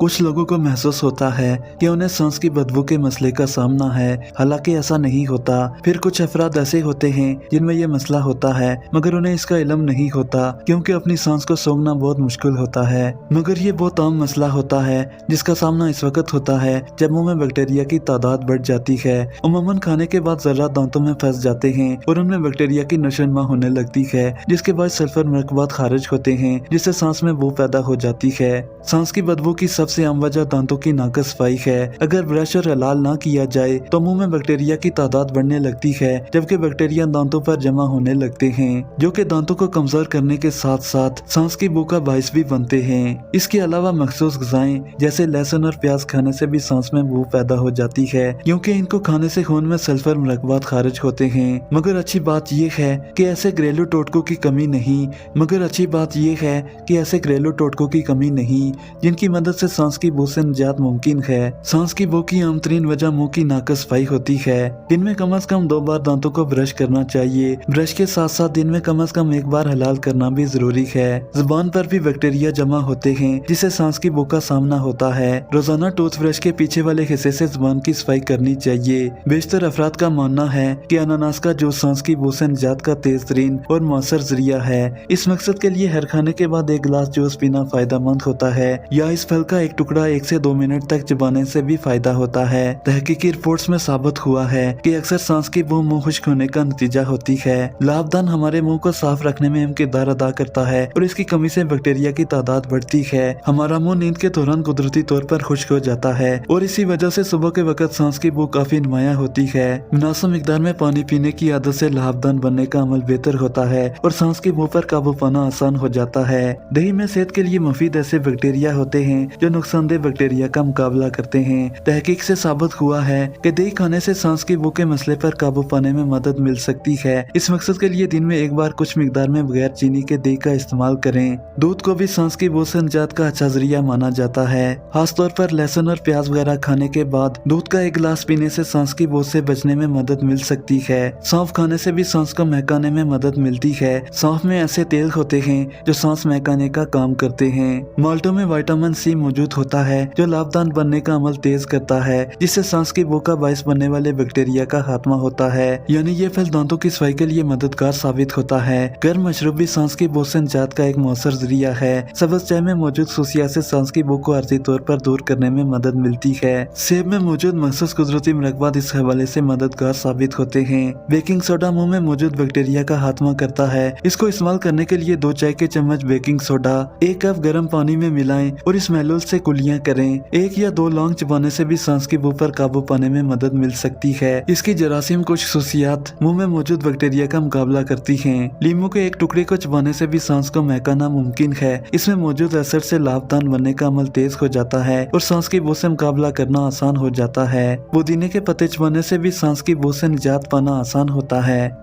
कुछ लोगों को महसूस होता है कि उन्हें सांस की बदबू के मसले का सामना है, हालांकि ऐसा नहीं होता। फिर कुछ अफराद ऐसे होते हैं जिनमें यह मसला होता है मगर उन्हें इसका इल्म नहीं होता, क्योंकि अपनी सांस को सूंघना बहुत मुश्किल होता है। मगर ये बहुत आम मसला होता है जिसका सामना इस वक्त होता है जब मुंह में बैक्टीरिया की तादाद बढ़ जाती है। उमूमन खाने के बाद जर्रात दांतों में फंस जाते हैं और उनमें बैक्टीरिया की नशोनुमा होने लगती है, जिसके बाद सल्फर मरकबात खारिज होते हैं, जिससे सांस में बू पैदा हो जाती है। सांस की बदबू की सबसे आम वजह दांतों की नाकस सफाई है। अगर ब्रश और हलाल ना किया जाए तो मुंह में बैक्टीरिया की तादाद बढ़ने लगती है, जबकि बैक्टीरिया दांतों पर जमा होने लगते हैं, जो कि दांतों को कमजोर करने के साथ साथ सांस की बू का बाइस भी बनते हैं। इसके अलावा मखसूस ग़िज़ाएं जैसे लहसुन और प्याज खाने से भी सांस में बू पैदा हो जाती है, क्योंकि इनको खाने से खून में सल्फर मरकबात खारिज होते हैं। मगर अच्छी बात यह है कि ऐसे घरेलू टोटकों की कमी नहीं जिनकी मदद से सांस की बू से निजात मुमकिन है। सांस की बू की आम तरीन वजह मुंह की नाकस सफाई होती है। दिन में कम से कम 2 बार दांतों को ब्रश करना चाहिए। ब्रश के साथ साथ दिन में कम से कम 1 बार हलाल करना भी जरूरी है। जुबान पर भी बैक्टीरिया जमा होते हैं, जिससे सांस की बू का सामना होता है। रोजाना टूथब्रश के पीछे वाले हिस्से से जुबान की सफाई करनी चाहिए। बेशतर अफराद का मानना है कि अनानास का जूस सांस की बू से निजात का तेज तरीन और मौसर जरिया है। इस मकसद के लिए हर खाने के बाद 1 गिलास जूस पीना फायदेमंद होता है, या इस फल का एक टुकड़ा 1 से 2 मिनट तक चबाने से भी फायदा होता है। तहकीकी रिपोर्ट्स में साबित हुआ है कि अक्सर सांस की बू मुंह खुश्क होने का नतीजा होती है। लाभदान हमारे मुंह को साफ रखने में अहम किरदार अदा करता है और इसकी कमी से बैक्टीरिया की तादाद बढ़ती है। हमारा मुंह नींद के दौरान कुदरती तौर पर खुश्क हो जाता है और इसी वजह से सुबह के वक्त सांस की बू काफी नुमाया होती है। मुनासिब मिकदार में पानी पीने की आदत से लाभदान बनने का अमल बेहतर होता है और सांस की बू पर काबू पाना आसान हो जाता है। दही में सेहत के लिए मुफीद ऐसे बैक्टीरिया होते हैं जो नुकसानदेह बैक्टीरिया का मुकाबला करते हैं। तहकीक से साबित हुआ है कि दही खाने से सांस की बू के मसले पर काबू पाने में मदद मिल सकती है। इस मकसद के लिए दिन में 1 बार कुछ मिकदार में बगैर चीनी के दही का इस्तेमाल करें। दूध को भी सांस की बू से निजात का अच्छा जरिया माना जाता है। खास तौर पर लहसुन और प्याज वगैरह खाने के बाद दूध का 1 गिलास पीने से सांस की बू से बचने में मदद मिल सकती है। सौंफ खाने से भी सांस को महकाने में मदद मिलती है। सौंफ में ऐसे तेल होते हैं जो सांस महकाने का काम करते हैं। माल्टों में विटामिन सी मौजूद होता है जो लाभदान बनने का अमल तेज करता है, जिससे सांस की बू का बाइस बनने वाले बैक्टीरिया का खात्मा होता है। यानी ये फल दांतों की सफाई के लिए मददगार साबित होता है। गर्म मशरूब भी सांस की बू से निजात का एक मौसर जरिया है। सब्ज चाय में मौजूद खुशियात से सांस की बू को आर्जी तौर पर दूर करने में मदद मिलती है। सेब में मौजूद मखसूस कुदरती मरकबात इस हवाले से मददगार साबित होते हैं। बेकिंग सोडा मुंह में मौजूद बैक्टीरिया का खात्मा करता है। इसको इस्तेमाल करने के लिए 2 चाय के चम्मच बेकिंग सोडा 1 कप गर्म पानी में मिलाएं और इस महलूल से कुलियां करें। 1 या 2 लौंग चबाने से भी सांस की बू पर काबू पाने में मदद मिल सकती है। इसकी जरासीम कुछ खुसूसियात मुंह में मौजूद बैक्टीरिया का मुकाबला करती हैं। लीमू के 1 टुकड़े को चबाने से भी सांस को महकाना मुमकिन है। इसमें मौजूद एसिड से लाभदान बनने का अमल तेज हो जाता है और सांस की बू से मुकाबला करना आसान हो जाता है। पुदीने के पत्ते चबाने से भी सांस की बू से निजात पाना आसान होता है।